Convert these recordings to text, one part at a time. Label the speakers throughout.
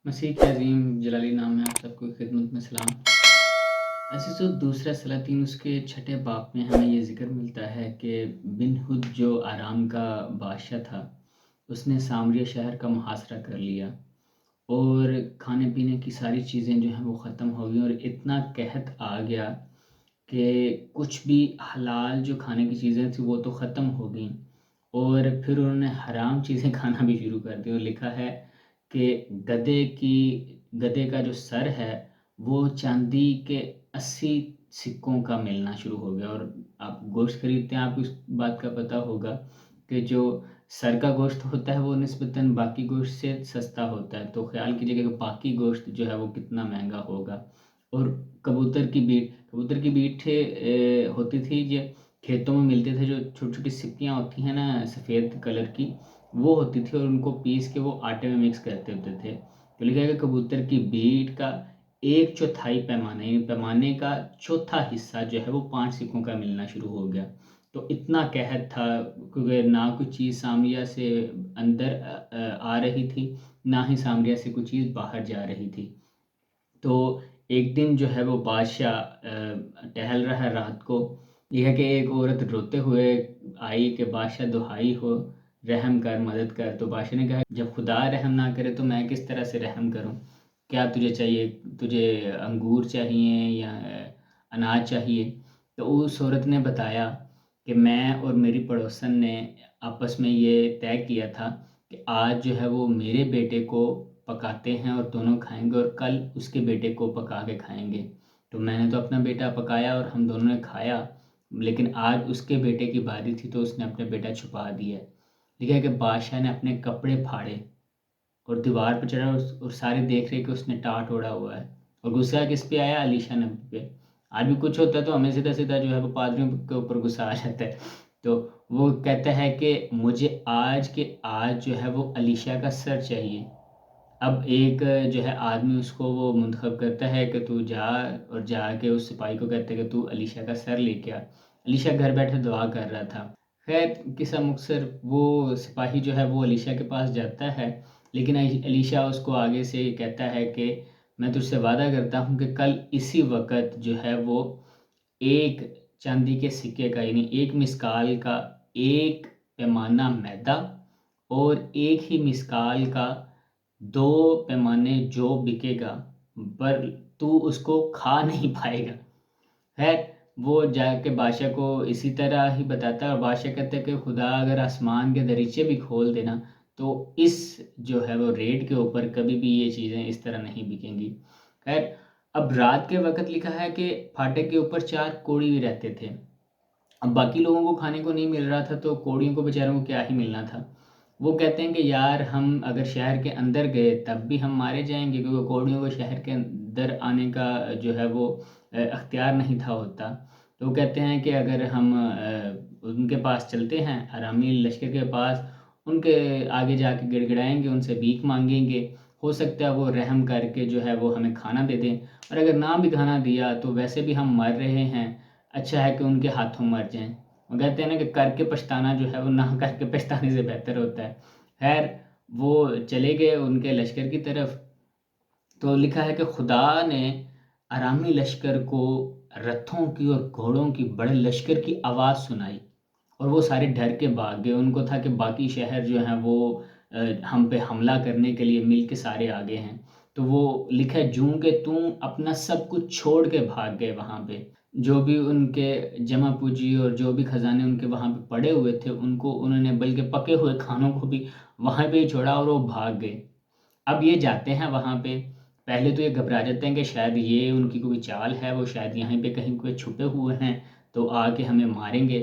Speaker 1: مسیح کے عظیم جلالی نام ہے، آپ سب کو خدمت میں سلام۔ عزیزو، دوسرا سلاطین اس کے 6 باب میں ہمیں یہ ذکر ملتا ہے کہ بن ہد جو آرام کا بادشاہ تھا، اس نے سامریہ شہر کا محاصرہ کر لیا اور کھانے پینے کی ساری چیزیں جو ہیں وہ ختم ہو گئیں، اور اتنا قحط آ گیا کہ کچھ بھی حلال جو کھانے کی چیزیں تھیں وہ تو ختم ہو گئیں، اور پھر انہوں نے حرام چیزیں کھانا بھی شروع کر دی۔ اور لکھا ہے کہ گدھے کا جو سر ہے وہ چاندی کے 80 سکوں کا ملنا شروع ہو گیا۔ اور آپ گوشت خریدتے ہیں، آپ کو اس بات کا پتہ ہوگا کہ جو سر کا گوشت ہوتا ہے وہ نسبتاً باقی گوشت سے سستا ہوتا ہے، تو خیال کیجیے کہ باقی گوشت جو ہے وہ کتنا مہنگا ہوگا۔ اور کبوتر کی بیٹ ہوتی تھی جو کھیتوں میں ملتے تھے، جو چھوٹی چھوٹی سکیاں ہوتی ہیں نا سفید کلر کی، وہ ہوتی تھی، اور ان کو پیس کے وہ آٹے میں مکس کرتے ہوتے تھے۔ تو لکھا ہے کہ کبوتر کی بیٹ کا 1/4 پیمانہ، یعنی پیمانے کا چوتھا حصہ جو ہے وہ 5 سکوں کا ملنا شروع ہو گیا۔ تو اتنا قحط تھا کیونکہ نہ کوئی چیز سامریہ سے اندر آ رہی تھی، نہ ہی سامریہ سے کوئی چیز باہر جا رہی تھی۔ تو ایک دن جو ہے وہ بادشاہ ٹہل رہا ہے رات کو، یہ ہے کہ ایک عورت روتے ہوئے آئی کہ بادشاہ دہائی ہو، رحم کر، مدد کر۔ تو بادشاہ نے کہا جب خدا رحم نہ کرے تو میں کس طرح سے رحم کروں؟ کیا تجھے چاہیے؟ تجھے انگور چاہیے یا اناج چاہیے؟ تو اس عورت نے بتایا کہ میں اور میری پڑوسن نے آپس میں یہ طے کیا تھا کہ آج جو ہے وہ میرے بیٹے کو پکاتے ہیں اور دونوں کھائیں گے، اور کل اس کے بیٹے کو پکا کے کھائیں گے۔ تو میں نے تو اپنا بیٹا پکایا اور ہم دونوں نے کھایا، لیکن آج اس کے بیٹے کی باری تھی تو اس نے اپنا بیٹا چھپا دیا۔ لکھا ہے کہ بادشاہ نے اپنے کپڑے پھاڑے اور دیوار پہ چڑھا، اور سارے دیکھ رہے کہ اس نے ٹاٹ اوڑا ہوا ہے، اور غصہ کس پہ آیا؟ علیشا نبی پہ۔ آج بھی کچھ ہوتا ہے تو ہمیں سیدھا سیدھا جو ہے وہ پادریوں کے اوپر غصہ آ جاتا ہے۔ تو وہ کہتا ہے کہ مجھے آج کے آج جو ہے وہ علیشا کا سر چاہیے۔ اب ایک جو ہے آدمی اس کو وہ منتخب کرتا ہے کہ تو جا، اور جا کے اس سپاہی کو کہتا ہے کہ تو علیشا کا سر لے کے آ۔ علیشا گھر بیٹھے دعا کر رہا تھا۔ خیر قصہ مختصر، وہ سپاہی جو ہے وہ علیشا کے پاس جاتا ہے، لیکن علیشا اس کو آگے سے کہتا ہے کہ میں تجھ سے وعدہ کرتا ہوں کہ کل اسی وقت جو ہے وہ ایک چاندی کے سکے کا، یعنی ایک مسکال کا ایک پیمانہ میدا اور ایک ہی مسکال کا 2 پیمانے جو بکے گا، پر تو اس کو کھا نہیں پائے گا۔ خیر وہ جا کے بادشاہ کو اسی طرح ہی بتاتا ہے، اور بادشاہ کہتا ہے کہ خدا اگر آسمان کے دریچے بھی کھول دینا تو اس جو ہے وہ ریٹ کے اوپر کبھی بھی یہ چیزیں اس طرح نہیں بکیں گی۔ خیر اب رات کے وقت لکھا ہے کہ پھاٹک کے اوپر 4 کوڑی بھی رہتے تھے۔ اب باقی لوگوں کو کھانے کو نہیں مل رہا تھا تو کوڑیوں کو بیچاروں کو کیا ہی ملنا تھا۔ وہ کہتے ہیں کہ یار ہم اگر شہر کے اندر گئے تب بھی ہم مارے جائیں گے، کیونکہ کوڑیوں کو شہر کے اندر آنے کا جو ہے وہ اختیار نہیں تھا ہوتا۔ تو وہ کہتے ہیں کہ اگر ہم ان کے پاس چلتے ہیں، ارامی لشکر کے پاس، ان کے آگے جا کے گڑ گڑائیں گے، ان سے بھیک مانگیں گے، ہو سکتا ہے وہ رحم کر کے جو ہے وہ ہمیں کھانا دے دیں، اور اگر نہ بھی کھانا دیا تو ویسے بھی ہم مر رہے ہیں، اچھا ہے کہ ان کے ہاتھوں مر جائیں۔ وہ کہتے ہیں نا کہ کر کے پچھتانا جو ہے وہ نہ کر کے پچھتانے سے بہتر ہوتا ہے۔ خیر وہ چلے گئے ان کے لشکر کی طرف، تو لکھا ہے کہ خدا نے ارامی لشکر کو رتھوں کی اور گھوڑوں کی بڑے لشکر کی آواز سنائی، اور وہ سارے ڈر کے بھاگ گئے۔ ان کو تھا کہ باقی شہر جو ہیں وہ ہم پہ حملہ کرنے کے لیے مل کے سارے آگے ہیں۔ تو وہ لکھا ہے جوں کہ تم اپنا سب کچھ چھوڑ کے بھاگ گئے، وہاں پہ جو بھی ان کے جمع پوجی اور جو بھی خزانے ان کے وہاں پہ پڑے ہوئے تھے ان کو انہوں نے بلکہ پکے ہوئے کھانوں کو بھی وہاں پہ ہی چھوڑا، اور وہ بھاگ گئے۔ اب یہ جاتے ہیں وہاں پہ، پہلے تو یہ گھبرا جاتے ہیں کہ شاید یہ ان کی کوئی چال ہے، وہ شاید یہیں پہ کہیں کوئی چھپے ہوئے ہیں تو آ کے ہمیں ماریں گے۔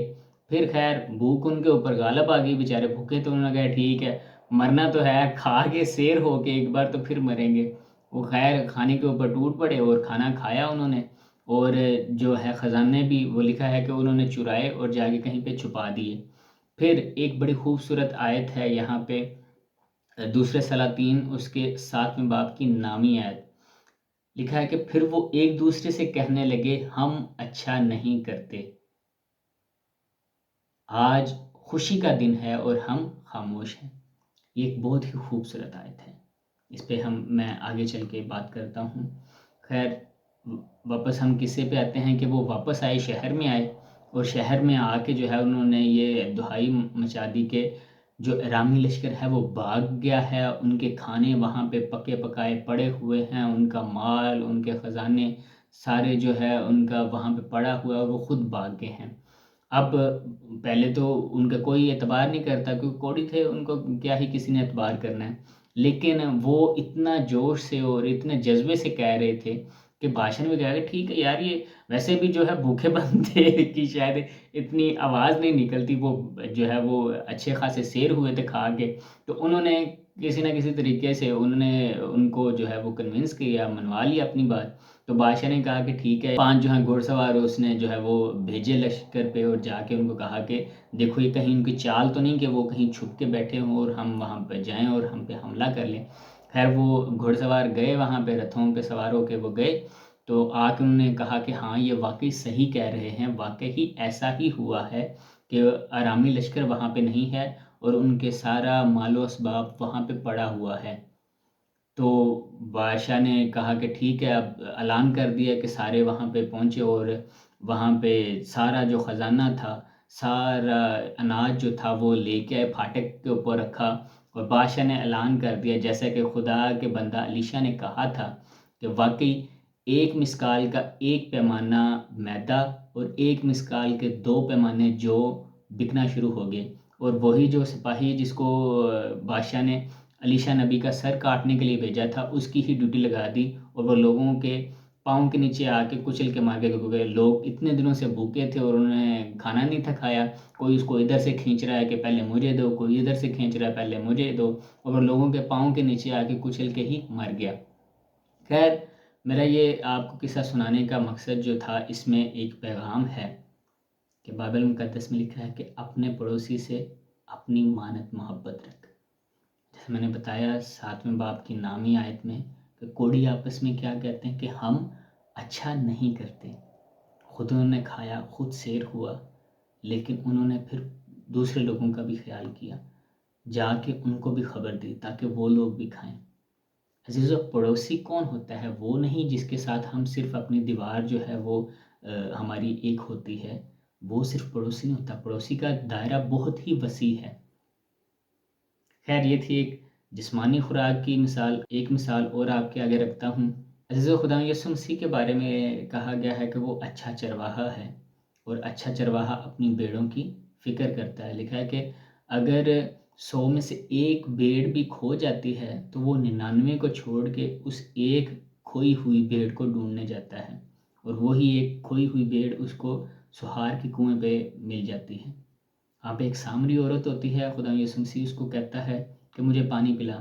Speaker 1: پھر خیر بھوک ان کے اوپر غالب آ گئی، بیچارے بھوکے، تو انہوں نے کہا ٹھیک ہے، مرنا تو ہے، کھا کے سیر ہو کے ایک بار تو پھر مریں گے۔ وہ خیر کھانے کے اوپر ٹوٹ پڑے اور کھانا کھایا انہوں نے، اور جو ہے خزانے بھی وہ لکھا ہے کہ انہوں نے چرائے اور جا کے کہیں پہ چھپا دیے۔ پھر ایک بڑی خوبصورت آیت ہے یہاں پہ، دوسرے سلاطین اس کے 7ویں باب کی نامی آیت، لکھا ہے کہ پھر وہ ایک دوسرے سے کہنے لگے ہم اچھا نہیں کرتے، آج خوشی کا دن ہے اور ہم خاموش ہیں۔ یہ ایک بہت ہی خوبصورت آیت ہے۔ اس پہ میں آگے چل کے بات کرتا ہوں۔ خیر، واپس ہم قصے پہ آتے ہیں کہ وہ واپس آئے، شہر میں آئے، اور شہر میں آ کے جو ہے انہوں نے یہ دہائی مچا دی کہ جو ارامی لشکر ہے وہ بھاگ گیا ہے، ان کے کھانے وہاں پہ پکے پکائے پڑے ہوئے ہیں، ان کا مال، ان کے خزانے سارے جو ہے ان کا وہاں پہ پڑا ہوا ہے، اور وہ خود بھاگ گئے ہیں۔ اب پہلے تو ان کا کوئی اعتبار نہیں کرتا، کیونکہ کوڑی تھے، ان کو کیا ہی کسی نے اعتبار کرنا ہے، لیکن وہ اتنا جوش سے اور اتنے جذبے سے کہہ رہے تھے کہ بادشاہ نے بھی کہا کہ ٹھیک ہے یار، یہ ویسے بھی جو ہے بھوکے بندے کی شاید اتنی آواز نہیں نکلتی، وہ جو ہے وہ اچھے خاصے سیر ہوئے تھے کھا کے، تو انہوں نے کسی نہ کسی طریقے سے انہوں نے ان کو جو ہے وہ کنونس کیا، منوا لیا اپنی بات۔ تو بادشاہ نے کہا کہ ٹھیک ہے، 5 جو ہیں گھوڑ سوار اس نے جو ہے وہ بھیجے لشکر پہ، اور جا کے ان کو کہا کہ دیکھو یہ کہیں ان کی چال تو نہیں کہ وہ کہیں چھپ کے بیٹھے ہوں اور ہم وہاں پہ جائیں اور ہم پہ حملہ کر لیں۔ خیر وہ گھوڑ سوار گئے، وہاں پہ رتھوں پہ سوار ہو کے وہ گئے، تو آ کے انہوں نے کہا کہ ہاں یہ واقعی صحیح کہہ رہے ہیں، واقعی ایسا ہی ہوا ہے کہ آرامی لشکر وہاں پہ نہیں ہے، اور ان کے سارا مال و اسباب وہاں پہ پڑا ہوا ہے۔ تو بادشاہ نے کہا کہ ٹھیک ہے، اب اعلان کر دیا کہ سارے وہاں پہ پہنچے، اور وہاں پہ سارا جو خزانہ تھا، سارا اناج جو تھا وہ لے کے آئے، پھاٹک کے اوپر رکھا، اور بادشاہ نے اعلان کر دیا جیسا کہ خدا کے بندہ علیشا نے کہا تھا کہ واقعی 1 مسکال کا 1 پیمانہ میدا اور 1 مسکال کے 2 پیمانے جو بکنا شروع ہو گئے، اور وہی جو سپاہی جس کو بادشاہ نے علیشا نبی کا سر کاٹنے کے لیے بھیجا تھا، اس کی ہی ڈیوٹی لگا دی، اور وہ لوگوں کے پاؤں کے نیچے آ کے کچل کے مار کے، کیونکہ لوگ اتنے دنوں سے بھوکے تھے اور انہوں نے کھانا نہیں تھا کھایا، کوئی اس کو ادھر سے کھینچ رہا ہے کہ پہلے مجھے دو، کوئی ادھر سے کھینچ رہا ہے پہلے مجھے دو، اور وہ لوگوں کے پاؤں کے نیچے آ کے کچل کے ہی مر گیا۔ خیر، میرا یہ آپ کو قصہ سنانے کا مقصد جو تھا، اس میں ایک پیغام ہے کہ بائبل مقدس میں لکھا ہے کہ اپنے پڑوسی سے اپنی مانت محبت رکھ۔ جیسے میں نے بتایا 7ویں باب کی نامی آیت میں کہ کوڑی آپس میں کیا کہتے ہیں کہ ہم اچھا نہیں کرتے، خود انہوں نے کھایا، خود سیر ہوا، لیکن انہوں نے پھر دوسرے لوگوں کا بھی خیال کیا، جا کے ان کو بھی خبر دی تاکہ وہ لوگ بھی کھائیں۔ عزیزو، پڑوسی کون ہوتا ہے؟ وہ نہیں جس کے ساتھ ہم صرف اپنی دیوار جو ہے وہ ہماری ایک ہوتی ہے، وہ صرف پڑوسی نہیں ہوتا، پڑوسی کا دائرہ بہت ہی وسیع ہے۔ خیر، یہ تھی ایک جسمانی خوراک کی مثال۔ ایک مثال اور آپ کے آگے رکھتا ہوں۔ عزیزو، خدا یسوع مسیح کے بارے میں کہا گیا ہے کہ وہ اچھا چرواہا ہے، اور اچھا چرواہا اپنی بھیڑوں کی فکر کرتا ہے۔ لکھا ہے کہ اگر 100 میں سے ایک بھیڑ بھی کھو جاتی ہے تو وہ 99 کو چھوڑ کے اس ایک کھوئی ہوئی بھیڑ کو ڈھونڈنے جاتا ہے، اور وہی ایک کھوئی ہوئی بھیڑ اس کو سہار کے کنویں پہ مل جاتی ہے۔ وہاں پہ ایک سامری عورت ہوتی ہے، خدا یسوع مسیح اس کو کہتا ہے کہ مجھے پانی پلا۔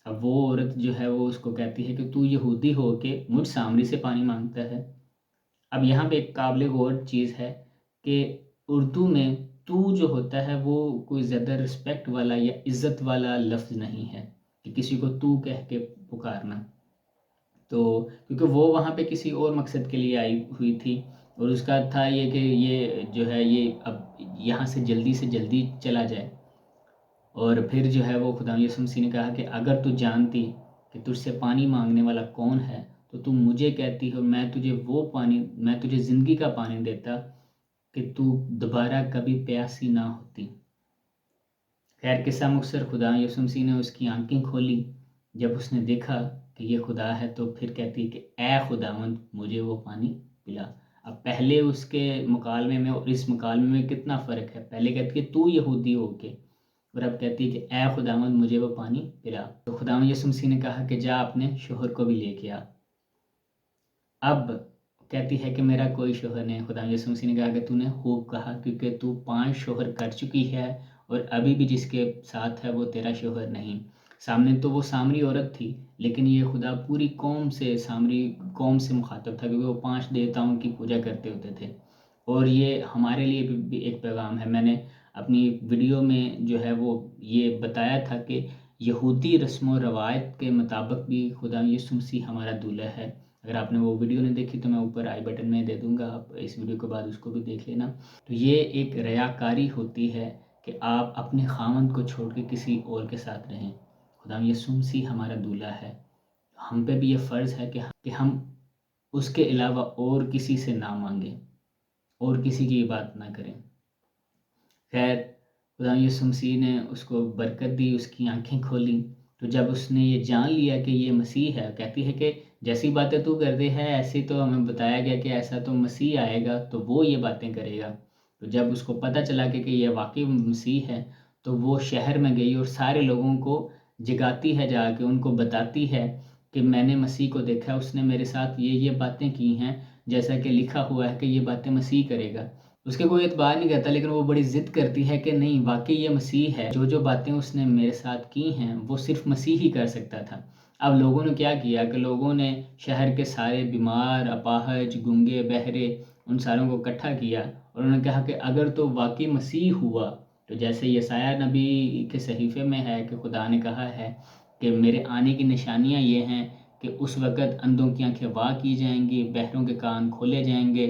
Speaker 1: اب وہ عورت جو ہے وہ اس کو کہتی ہے کہ تو یہودی ہو کے مجھ سامری سے پانی مانگتا ہے۔ اب یہاں پہ ایک قابل غور چیز ہے کہ اردو میں تو جو ہوتا ہے وہ کوئی زیادہ رسپیکٹ والا یا عزت والا لفظ نہیں ہے کہ کسی کو تو کہہ کے پکارنا، تو کیونکہ وہ وہاں پہ کسی اور مقصد کے لیے آئی ہوئی تھی، اور اس کا تھا یہ کہ یہ جو ہے یہ اب یہاں سے جلدی چلا جائے، اور پھر جو ہے وہ خدا یسوع مسیح نے کہا کہ اگر تو جانتی کہ تجھ سے پانی مانگنے والا کون ہے تو تم مجھے کہتی ہو، میں تجھے زندگی کا پانی دیتا کہ تو دوبارہ کبھی پیاسی نہ ہوتی۔ خیر، قصہ مختصر، خدا یسوع مسیح نے اس کی آنکھیں کھولی، جب اس نے دیکھا کہ یہ خدا ہے تو پھر کہتی کہ اے خداوند مجھے وہ پانی پلا۔ اب پہلے اس کے مکالمے میں اور اس مکالمے میں کتنا فرق ہے؟ پہلے کہتی کہ تو یہودی ہو کے، اور اب کہتی کہ اے خداوند مجھے وہ پانی پلا۔ تو خداوند یسوع مسیح نے کہا کہ جا اپنے شوہر کو بھی لے کے آ۔ اب کہتی ہے کہ میرا کوئی شوہر نہیں۔ خداوند یسوع مسیح نے کہا کہ تو نے خوب کہا، کیونکہ تو 5 شوہر کر چکی ہے اور ابھی بھی جس کے ساتھ ہے وہ تیرا شوہر نہیں۔ سامنے تو وہ سامری عورت تھی، لیکن یہ خدا پوری سامری قوم سے مخاطب تھا، کیونکہ وہ 5 دیوتاؤں کی پوجا کرتے ہوتے تھے، اور یہ ہمارے لیے بھی ایک پیغام ہے۔ میں نے اپنی ویڈیو میں جو ہے وہ یہ بتایا تھا کہ یہودی رسم و روایت کے مطابق بھی خدا یسوع مسیح ہمارا دولہا ہے۔ اگر آپ نے وہ ویڈیو نہیں دیکھی تو میں اوپر آئی بٹن میں دے دوں گا، آپ اس ویڈیو کے بعد اس کو بھی دیکھ لینا۔ تو یہ ایک ریاکاری ہوتی ہے کہ آپ اپنے خاوند کو چھوڑ کے کسی اور کے ساتھ رہیں۔ خدا یسوع مسیح ہمارا دولہا ہے، ہم پہ بھی یہ فرض ہے کہ ہم اس کے علاوہ اور کسی سے نہ مانگیں اور کسی کی عبادت نہ کریں۔ خیر خدا یسوع مسیح نے اس کو برکت دی، اس کی آنکھیں کھولیں، تو جب اس نے یہ جان لیا کہ یہ مسیح ہے، کہتی ہے کہ جیسی باتیں تو کرتے ہے ایسی تو ہمیں بتایا گیا کہ ایسا تو مسیح آئے گا تو وہ یہ باتیں کرے گا۔ تو جب اس کو پتہ چلا کہ یہ واقعی مسیح ہے تو وہ شہر میں گئی اور سارے لوگوں کو جگاتی ہے، جا کے ان کو بتاتی ہے کہ میں نے مسیح کو دیکھا، اس نے میرے ساتھ یہ باتیں کی ہیں جیسا کہ لکھا ہوا ہے کہ یہ باتیں مسیح کرے گا۔ اس کے کوئی اعتبار نہیں کرتا، لیکن وہ بڑی ضد کرتی ہے کہ نہیں، واقعی یہ مسیح ہے، جو باتیں اس نے میرے ساتھ کی ہیں وہ صرف مسیح ہی کر سکتا تھا۔ اب لوگوں نے کیا کیا کہ لوگوں نے شہر کے سارے بیمار، اپاہج، گنگے، بہرے، ان ساروں کو اکٹھا کیا اور انہوں نے کہا کہ اگر تو واقعی مسیح ہوا تو جیسے یسایہ نبی کے صحیفے میں ہے کہ خدا نے کہا ہے کہ میرے آنے کی نشانیاں یہ ہیں کہ اس وقت اندھوں کی آنکھیں وا کی جائیں گی، بہروں کے کان کھولے جائیں گے،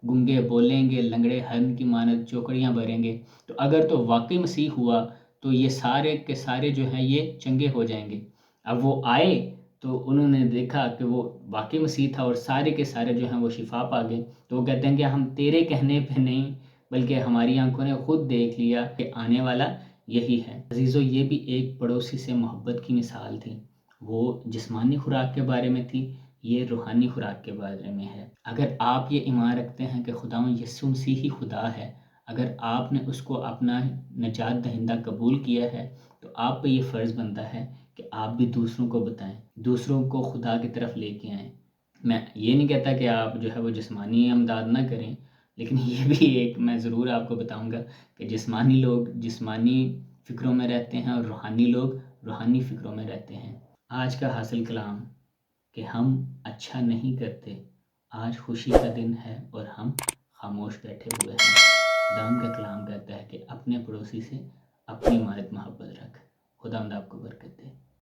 Speaker 1: گنگے بولیں گے، لنگڑے ہرن کی مانند چوکڑیاں بھریں گے۔ تو اگر تو واقعی مسیح ہوا تو یہ سارے کے سارے جو ہیں یہ چنگے ہو جائیں گے۔ اب وہ آئے تو انہوں نے دیکھا کہ وہ واقعی مسیح تھا اور سارے کے سارے جو ہیں وہ شفا پا گئے۔ تو وہ کہتے ہیں کہ ہم تیرے کہنے پہ نہیں بلکہ ہماری آنکھوں نے خود دیکھ لیا کہ آنے والا یہی ہے۔ عزیزو، یہ بھی ایک پڑوسی سے محبت کی مثال تھی۔ وہ جسمانی خوراک کے بارے میں تھی، یہ روحانی خوراک کے بارے میں ہے۔ اگر آپ یہ ایمان رکھتے ہیں کہ خداوند یسوع مسیح ہی خدا ہے، اگر آپ نے اس کو اپنا نجات دہندہ قبول کیا ہے تو آپ پہ یہ فرض بنتا ہے کہ آپ بھی دوسروں کو بتائیں، دوسروں کو خدا کی طرف لے کے آئیں۔ میں یہ نہیں کہتا کہ آپ جو ہے وہ جسمانی امداد نہ کریں، لیکن یہ بھی ایک میں ضرور آپ کو بتاؤں گا کہ جسمانی لوگ جسمانی فکروں میں رہتے ہیں اور روحانی لوگ روحانی فکروں میں رہتے ہیں۔ آج کا حاصل کلام کہ ہم اچھا نہیں کرتے، آج خوشی کا دن ہے اور ہم خاموش بیٹھے ہوئے ہیں۔ خداوند کا کلام کہتا ہے کہ اپنے پڑوسی سے اپنی مانت محبت رکھ۔ خداوند آپ کو برکت دے۔